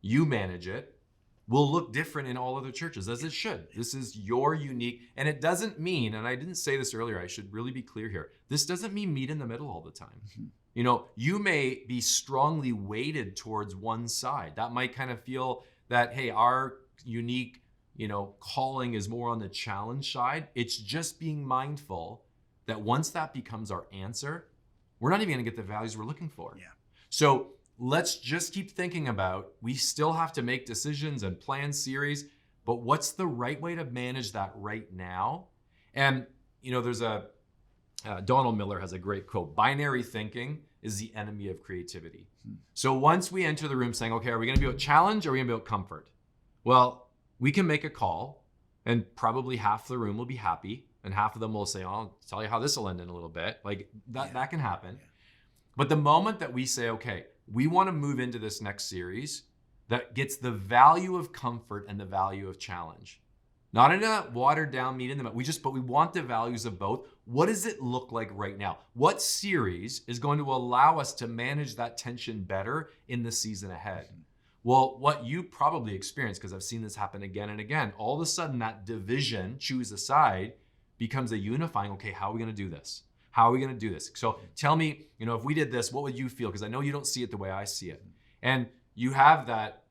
you manage it will look different in all other churches, as it should. This is your unique, and it doesn't mean, and I didn't say this earlier, I should really be clear here, this doesn't mean meet in the middle all the time. You know, you may be strongly weighted towards one side. That might kind of feel that, hey, our unique, calling is more on the challenge side. It's just being mindful that once that becomes our answer, we're not even going to get the values we're looking for. So let's just keep thinking about, we still have to make decisions and plan series, but what's the right way to manage that right now? And, there's a Donald Miller has a great quote: binary thinking is the enemy of creativity. So once we enter the room saying, okay, are we going to be about challenge or are we going to be about comfort? Well, we can make a call and probably half the room will be happy and half of them will say, oh, I'll tell you how this will end in a little bit. Like that can happen. Yeah. But the moment that we say, okay, we want to move into this next series that gets the value of comfort and the value of challenge, not in a watered down meat in the middle. But we want the values of both. What does it look like right now? What series is going to allow us to manage that tension better in the season ahead? Well, what you probably experienced, because I've seen this happen again and again, all of a sudden that division, choose a side, becomes a unifying, okay, how are we going to do this? How are we going to do this? So tell me, if we did this, what would you feel? Because I know you don't see it the way I see it. And you have that,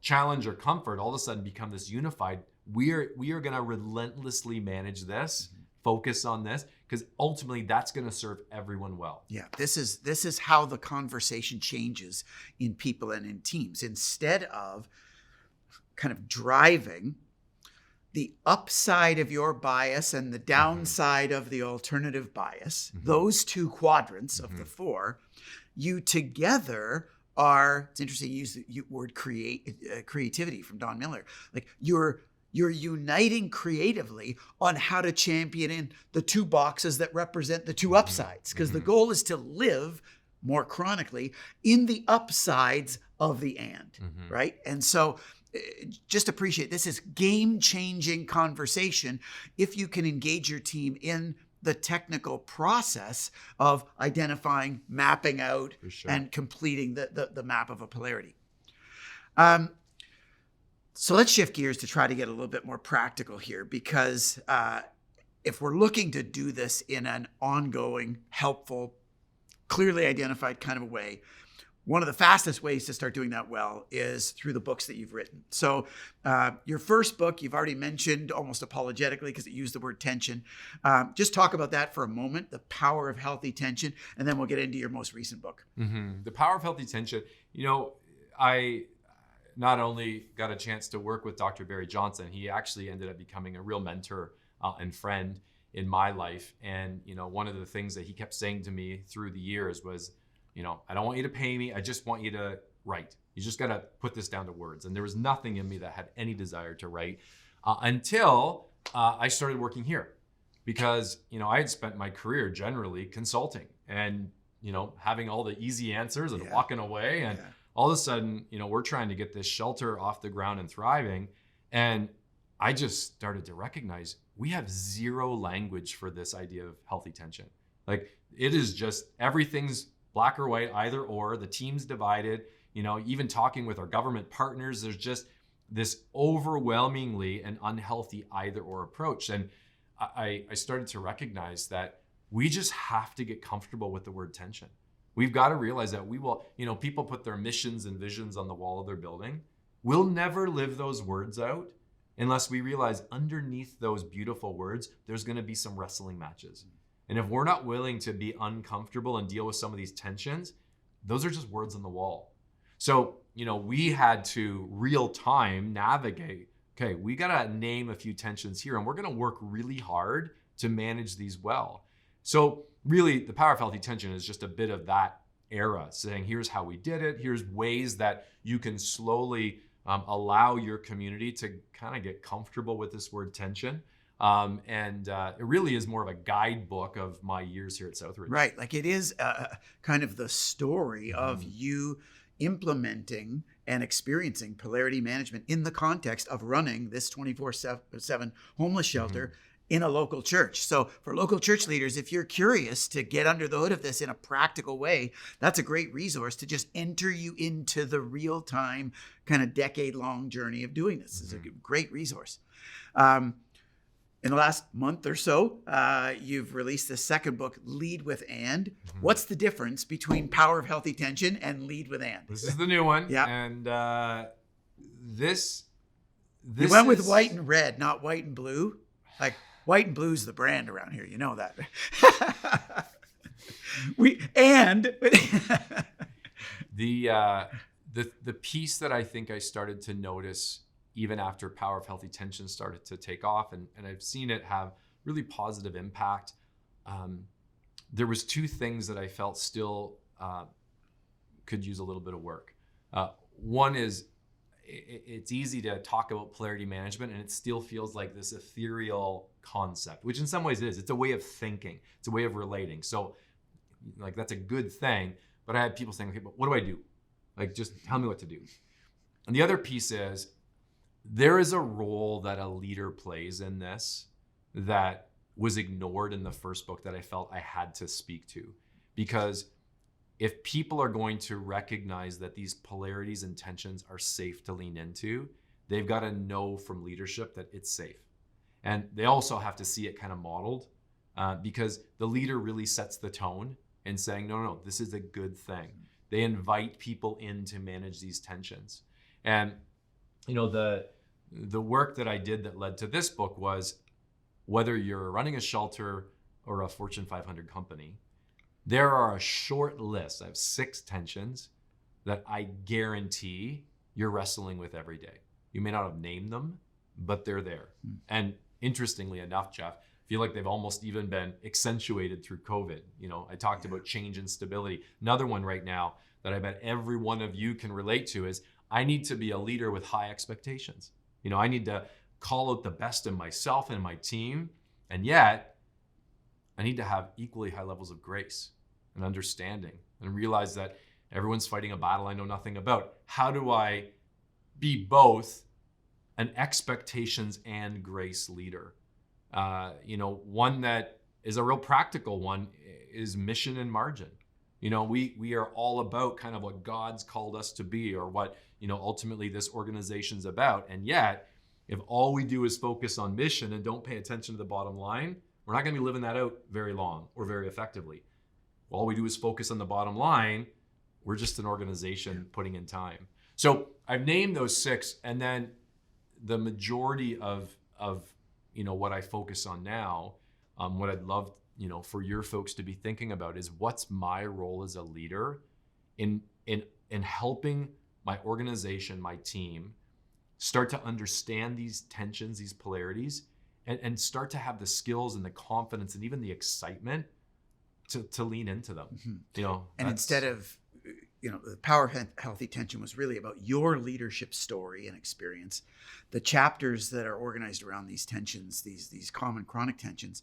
challenge or comfort all of a sudden become this unified. We are going to relentlessly manage this, focus on this, because ultimately that's going to serve everyone well. Yeah, this is how the conversation changes in people and in teams. Instead of kind of driving the upside of your bias and the downside of the alternative bias, those two quadrants of the four, you together are, it's interesting you use the word creativity from Don Miller, like you're uniting creatively on how to champion in the two boxes that represent the two upsides, because the goal is to live more chronically in the upsides of the right? And so just appreciate this is game-changing conversation if you can engage your team in the technical process of identifying, mapping out, and completing the map of a polarity. So let's shift gears to try to get a little bit more practical here, because if we're looking to do this in an ongoing, helpful, clearly identified kind of a way, one of the fastest ways to start doing that well is through the books that you've written. So your first book, you've already mentioned almost apologetically because it used the word tension. Just talk about that for a moment, The Power of Healthy Tension, and then we'll get into your most recent book. The Power of Healthy Tension. I not only got a chance to work with Dr. Barry Johnson, he actually ended up becoming a real mentor and friend in my life. And, one of the things that he kept saying to me through the years was, I don't want you to pay me. I just want you to write. You just got to put this down to words. And there was nothing in me that had any desire to write until I started working here, because, I had spent my career generally consulting and, having all the easy answers and walking away. And all of a sudden, we're trying to get this shelter off the ground and thriving. And I just started to recognize we have zero language for this idea of healthy tension. Like, it is just everything's black or white, either or. The team's divided. Even talking with our government partners, there's just this overwhelmingly an unhealthy either or approach. And I started to recognize that we just have to get comfortable with the word tension. We've got to realize that we will, people put their missions and visions on the wall of their building. We'll never live those words out unless we realize underneath those beautiful words, there's going to be some wrestling matches. And if we're not willing to be uncomfortable and deal with some of these tensions, those are just words on the wall. So, we had to real time navigate, okay, we got to name a few tensions here, and we're going to work really hard to manage these well. So really, The Power of Healthy Tension is just a bit of that era, saying here's how we did it. Here's ways that you can slowly allow your community to kind of get comfortable with this word tension. And it really is more of a guidebook of my years here at Southridge. Right. Like it is kind of the story of you implementing and experiencing polarity management in the context of running this 24/7 homeless shelter in a local church. So for local church leaders, if you're curious to get under the hood of this in a practical way, that's a great resource to just enter you into the real-time kind of decade-long journey of doing this. It's a great resource. In the last month or so, you've released the second book, Lead with And. What's the difference between Power of Healthy Tension and Lead with And? This is the new one. Yeah. And this you went with white and red, not white and blue. Like white and blue is the brand around here. You know that. The piece that I think I started to notice even after Power of Healthy Tension started to take off, and I've seen it have really positive impact, there was two things that I felt still could use a little bit of work. One is it's easy to talk about polarity management and it still feels like this ethereal concept, which in some ways it is. It's a way of thinking. It's a way of relating. So like that's a good thing. But I had people saying, okay, but what do I do? Like, just tell me what to do. And the other piece is there is a role that a leader plays in this that was ignored in the first book that I felt I had to speak to. Because if people are going to recognize that these polarities and tensions are safe to lean into, they've got to know from leadership that it's safe. And they also have to see it kind of modeled because the leader really sets the tone in saying, no, this is a good thing. They invite people in to manage these tensions. And the work that I did that led to this book was whether you're running a shelter or a Fortune 500 company, there are a short list. I have 6 tensions that I guarantee you're wrestling with every day. You may not have named them, but they're there. And interestingly enough, Jeff, I feel like they've almost even been accentuated through COVID. I talked about change and stability. Another one right now that I bet every one of you can relate to is I need to be a leader with high expectations. I need to call out the best in myself and my team, and yet I need to have equally high levels of grace and understanding and realize that everyone's fighting a battle I know nothing about. How do I be both an expectations and grace leader? One that is a real practical one is mission and margin. We are all about kind of what God's called us to be, or what, ultimately this organization's about. And yet, if all we do is focus on mission and don't pay attention to the bottom line, we're not going to be living that out very long or very effectively. If all we do is focus on the bottom line, we're just an organization putting in time. So I've named those 6, and then the majority of what I focus on now, what I'd love for your folks to be thinking about is what's my role as a leader in helping my organization, my team, start to understand these tensions, these polarities, and start to have the skills and the confidence and even the excitement to lean into them. And instead of, the Power of Healthy Tension was really about your leadership story and experience. The chapters that are organized around these tensions, these common chronic tensions,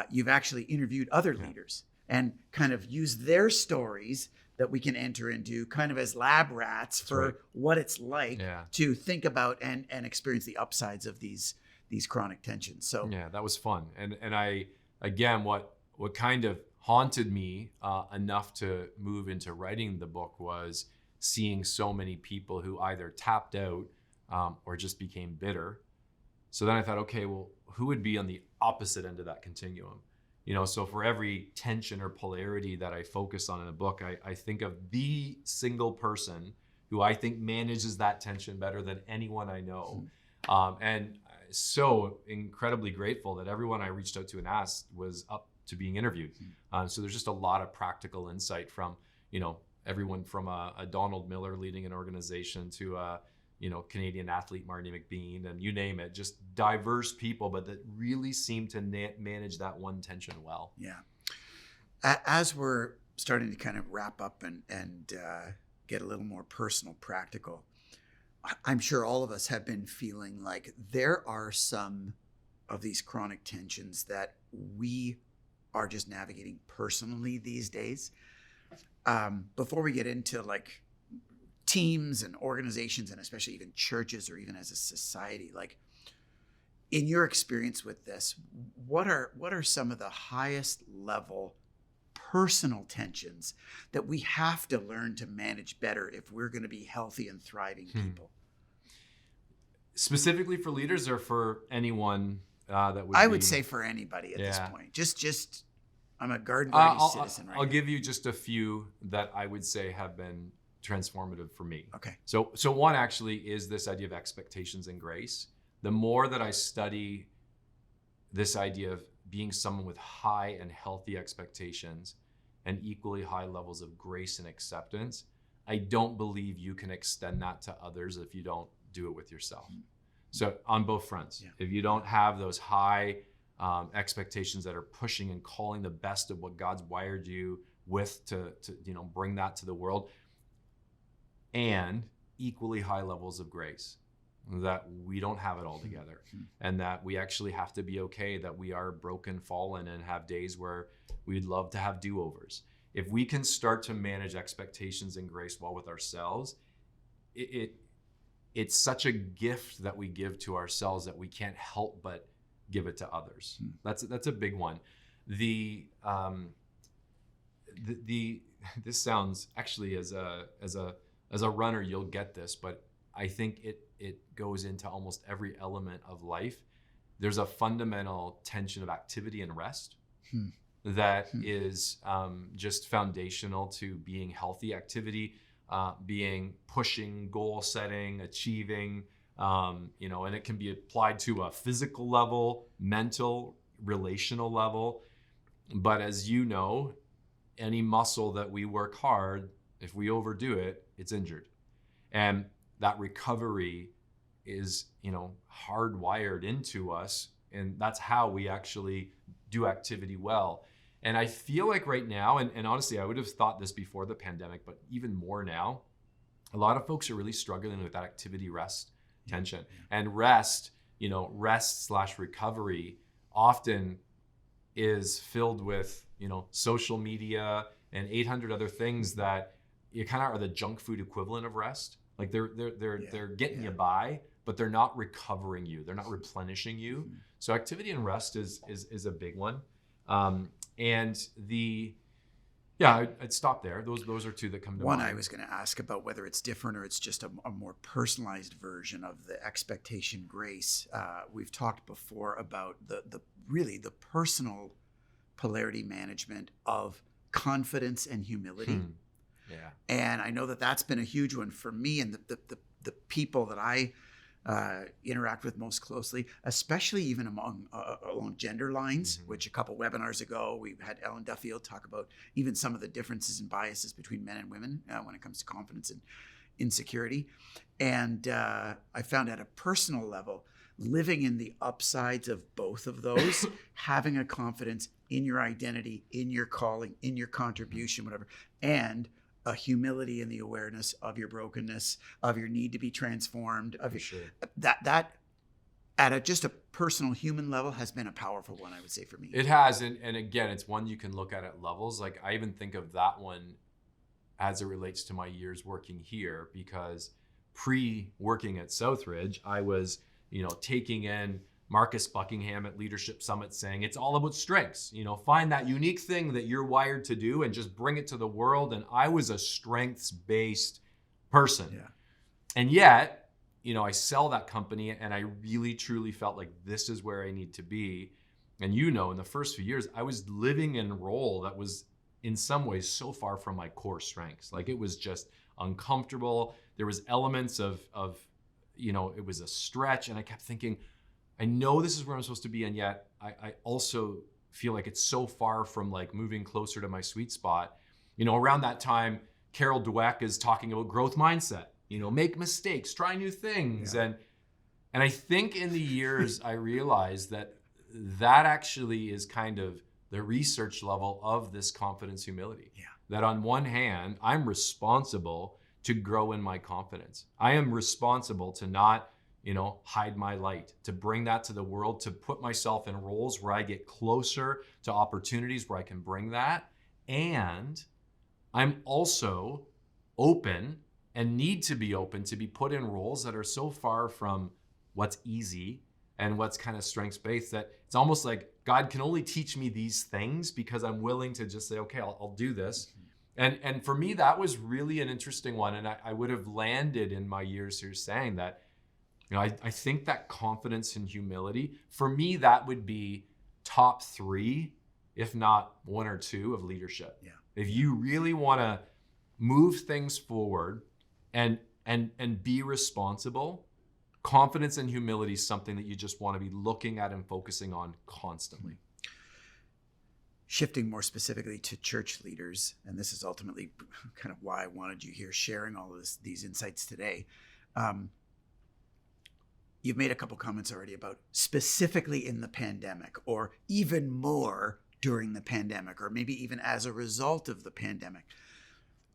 you've actually interviewed other leaders and kind of used their stories that we can enter into kind of as lab rats for what it's like to think about and experience the upsides of these chronic tensions. So yeah, that was fun. And I, again, what kind of haunted me enough to move into writing the book was seeing so many people who either tapped out or just became bitter. So then I thought, okay, well, who would be on the opposite end of that continuum? So for every tension or polarity that I focus on in a book, I think of the single person who I think manages that tension better than anyone I know. And so incredibly grateful that everyone I reached out to and asked was up to being interviewed. So there's just a lot of practical insight from, everyone from a Donald Miller leading an organization to Canadian athlete Marty McBean, and you name it, just diverse people, but that really seem to manage that one tension well. Yeah. As we're starting to kind of wrap up and get a little more personal, practical, I'm sure all of us have been feeling like there are some of these chronic tensions that we are just navigating personally these days. Before we get into like teams and organizations, and especially even churches or even as a society, like in your experience with this, what are some of the highest level personal tensions that we have to learn to manage better if we're going to be healthy and thriving people? Specifically for leaders or for anyone that would I would say for anybody at this point. Just I'm a garden variety citizen right I'll now. give you just a few that I would say have been transformative for me. Okay. So one actually is this idea of expectations and grace. The more that I study this idea of being someone with high and healthy expectations and equally high levels of grace and acceptance, I don't believe you can extend that to others if you don't do it with yourself. So on both fronts, if you don't have those high expectations that are pushing and calling the best of what God's wired you with to bring that to the world, and equally high levels of grace, that we don't have it all together, and that we actually have to be okay that we are broken, fallen, and have days where we'd love to have do-overs. If we can start to manage expectations and grace well with ourselves, it's such a gift that we give to ourselves that we can't help but give it to others. That's a big one. This sounds, actually, as a runner, you'll get this, but I think it goes into almost every element of life. There's a fundamental tension of activity and rest that is just foundational to being healthy. Activity, being pushing, goal setting, achieving, and it can be applied to a physical level, mental, relational level. But as you know, any muscle that we work hard, if we overdo it, it's injured. And that recovery is, hardwired into us. And that's how we actually do activity well. And I feel like right now, and honestly, I would have thought this before the pandemic, but even more now, a lot of folks are really struggling with that activity rest tension. And rest / recovery often is filled with, social media and 800 other things that you kind of are the junk food equivalent of rest. Like they're getting you by, but they're not recovering you. They're not replenishing you. So activity and rest is a big one. And I'd stop there. Those are two that come to mind. One, I was going to ask about whether it's different or it's just a more personalized version of the expectation grace. We've talked before about the personal polarity management of confidence and humility. Yeah. And I know that that's been a huge one for me and the people that I interact with most closely, especially even along gender lines, which a couple webinars ago, we had Ellen Duffield talk about even some of the differences and biases between men and women when it comes to confidence and insecurity. And I found at a personal level, living in the upsides of both of those, having a confidence in your identity, in your calling, in your contribution, whatever, and a humility and the awareness of your brokenness, of your need to be transformed, that at just a personal human level has been a powerful one, I would say, for me. It has, and again, it's one you can look at levels. Like I even think of that one as it relates to my years working here, because pre-working at Southridge, I was, taking in Marcus Buckingham at Leadership Summit saying it's all about strengths. Find that unique thing that you're wired to do and just bring it to the world. And I was a strengths-based person. Yeah. And yet, I sell that company and I really truly felt like this is where I need to be. And in the first few years, I was living in a role that was in some ways so far from my core strengths. Like it was just uncomfortable. There was elements of it was a stretch, and I kept thinking, I know this is where I'm supposed to be, and yet I also feel like it's so far from like moving closer to my sweet spot. Around that time, Carol Dweck is talking about growth mindset. Make mistakes, try new things, and I think in the years I realized that actually is kind of the research level of this confidence humility. Yeah. That on one hand, I'm responsible to grow in my confidence. I am responsible to not hide my light, to bring that to the world, to put myself in roles where I get closer to opportunities where I can bring that. And I'm also open and need to be open to be put in roles that are so far from what's easy and what's kind of strengths-based that it's almost like God can only teach me these things because I'm willing to just say, okay, I'll do this. And for me, that was really an interesting one. And I would have landed in my years here saying that, I think that confidence and humility, for me, that would be top 3, if not 1 or 2 of leadership. Yeah. If you really want to move things forward and be responsible, confidence and humility is something that you just want to be looking at and focusing on constantly. Shifting more specifically to church leaders, and this is ultimately kind of why I wanted you here sharing all of these insights today. you've made a couple comments already about specifically in the pandemic, or even more during the pandemic, or maybe even as a result of the pandemic.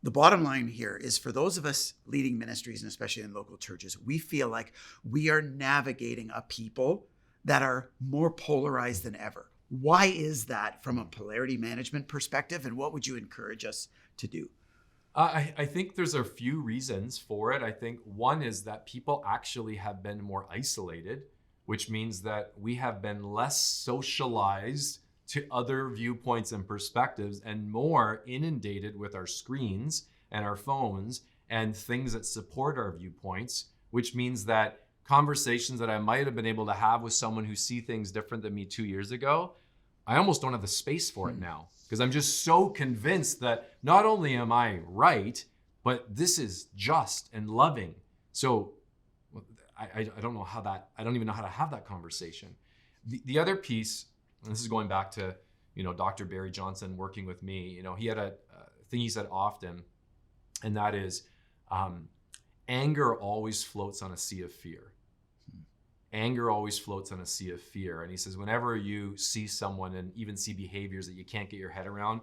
The bottom line here is, for those of us leading ministries, and especially in local churches, we feel like we are navigating a people that are more polarized than ever. Why is that from a polarity management perspective, and what would you encourage us to do? I think there's a few reasons for it. I think one is that people actually have been more isolated, which means that we have been less socialized to other viewpoints and perspectives, and more inundated with our screens and our phones and things that support our viewpoints, which means that conversations that I might have been able to have with someone who see things different than me 2 years ago, I almost don't have the space for it now, because I'm just so convinced that not only am I right, but this is just and loving. So I don't know how that, I don't even know how to have that conversation. The other piece, and this is going back to, Dr. Barry Johnson working with me, he had a thing he said often, and that is, anger always floats on a sea of fear. Anger always floats on a sea of fear. And he says, whenever you see someone and even see behaviors that you can't get your head around,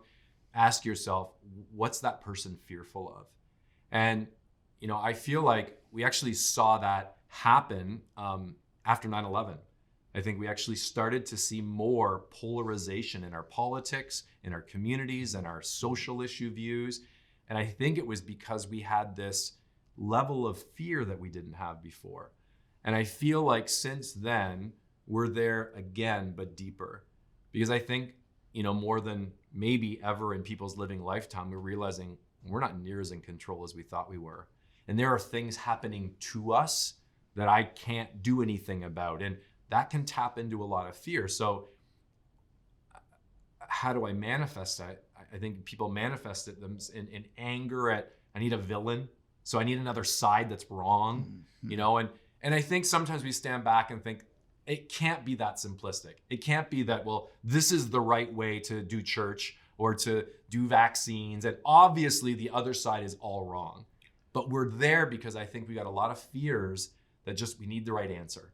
ask yourself, what's that person fearful of? And, I feel like we actually saw that happen after 9/11. I think we actually started to see more polarization in our politics, in our communities, and our social issue views. And I think it was because we had this level of fear that we didn't have before. And I feel like since then, we're there again, but deeper. Because I think, more than maybe ever in people's living lifetime, we're realizing we're not near as in control as we thought we were. And there are things happening to us that I can't do anything about. And that can tap into a lot of fear. So how do I manifest that? I think people manifest it in anger at, I need a villain. So I need another side that's wrong, And I think sometimes we stand back and think, it can't be that simplistic. It can't be that, well, this is the right way to do church or to do vaccines. And obviously the other side is all wrong. But we're there because I think we got a lot of fears that just, we need the right answer.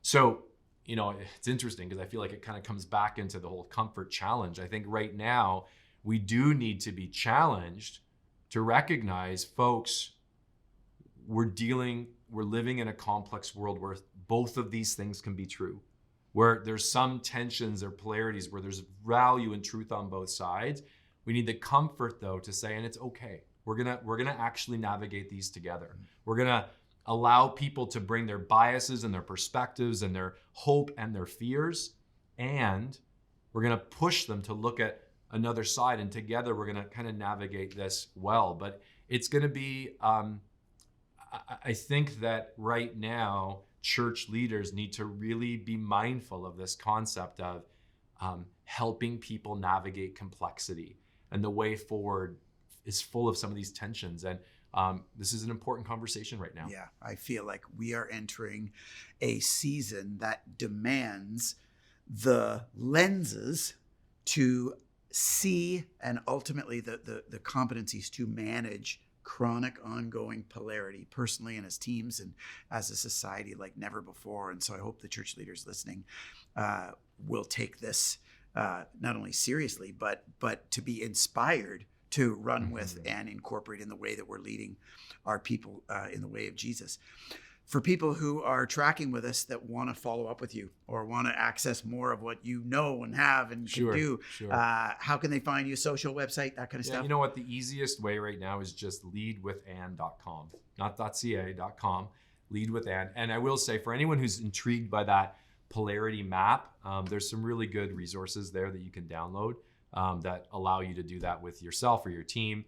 So, it's interesting because I feel like it kind of comes back into the whole comfort challenge. I think right now we do need to be challenged to recognize, folks, we're living in a complex world where both of these things can be true, where there's some tensions or polarities, where there's value and truth on both sides. We need the comfort, though, to say, and it's okay. We're gonna actually navigate these together. We're gonna allow people to bring their biases and their perspectives and their hope and their fears, and we're gonna push them to look at another side, and together we're gonna kind of navigate this well. But it's gonna be, I think that right now, church leaders need to really be mindful of this concept of helping people navigate complexity. And the way forward is full of some of these tensions. And this is an important conversation right now. Yeah, I feel like we are entering a season that demands the lenses to see, and ultimately the competencies to manage chronic ongoing polarity, personally and as teams and as a society like never before. And so I hope the church leaders listening will take this not only seriously, but to be inspired to run with and incorporate in the way that we're leading our people in the way of Jesus. For people who are tracking with us that want to follow up with you or want to access more of what you know and have and can do, how can they find you? Social, website, that kind of stuff? You know what? The easiest way right now is just leadwithan.com, not .ca.com, leadwithan. And I will say, for anyone who's intrigued by that Polarity Map, there's some really good resources there that you can download that allow you to do that with yourself or your team.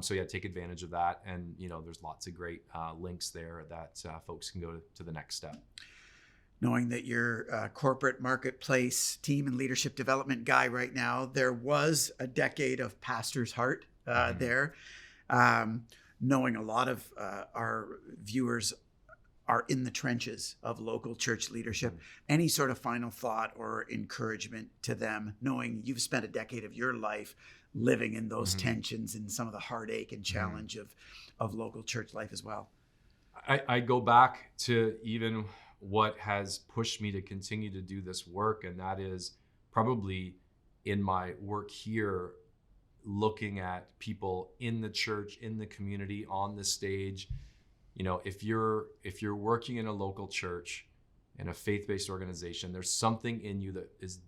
So yeah, take advantage of that. And there's lots of great links there that folks can go to the next step. Knowing that you're a corporate marketplace team and leadership development guy right now, there was a decade of pastor's heart there. Knowing a lot of our viewers are in the trenches of local church leadership. Any sort of final thought or encouragement to them, knowing you've spent a decade of your life living in those tensions and some of the heartache and challenge of local church life as well? I go back to even what has pushed me to continue to do this work. And that is probably in my work here, looking at people in the church, in the community, on the stage. If you're working in a local church, in a faith-based organization, there's something in you that is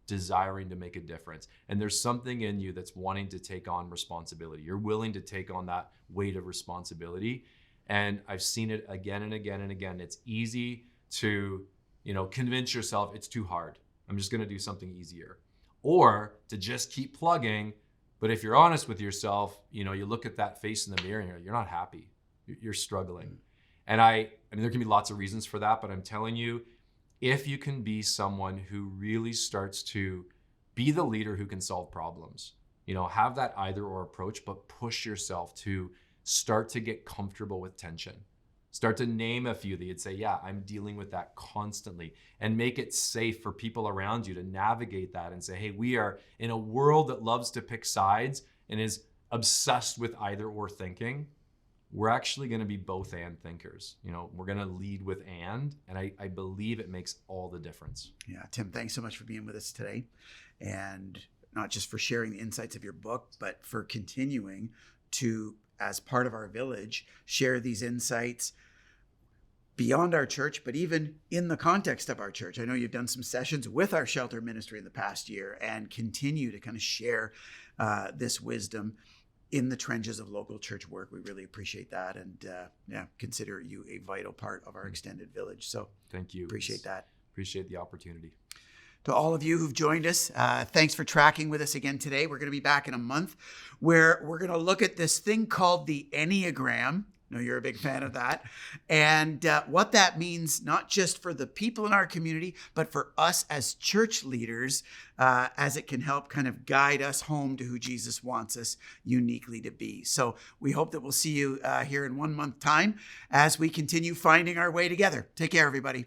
desiring to make a difference. And there's something in you that's wanting to take on responsibility. You're willing to take on that weight of responsibility. And I've seen it again and again and again. It's easy to, convince yourself it's too hard. I'm just going to do something easier. Or to just keep plugging. But if you're honest with yourself, you look at that face in the mirror and you're not happy. You're struggling. And I mean, there can be lots of reasons for that, but I'm telling you, if you can be someone who really starts to be the leader who can solve problems, have that either or approach, but push yourself to start to get comfortable with tension. Start to name a few that you'd say, yeah, I'm dealing with that constantly, and make it safe for people around you to navigate that and say, hey, we are in a world that loves to pick sides and is obsessed with either or thinking. We're actually going to be both and thinkers. We're going to lead with and I believe it makes all the difference. Yeah, Tim, thanks so much for being with us today, and not just for sharing the insights of your book, but for continuing to, as part of our village, share these insights beyond our church, but even in the context of our church. I know you've done some sessions with our shelter ministry in the past year and continue to kind of share this wisdom in the trenches of local church work. We really appreciate that, and consider you a vital part of our extended village. So thank you. Appreciate that. Appreciate the opportunity. To all of you who've joined us, thanks for tracking with us again today. We're going to be back in a month where we're going to look at this thing called the Enneagram. I know you're a big fan of that. And what that means, not just for the people in our community, but for us as church leaders, as it can help kind of guide us home to who Jesus wants us uniquely to be. So we hope that we'll see you here in 1 month time as we continue finding our way together. Take care, everybody.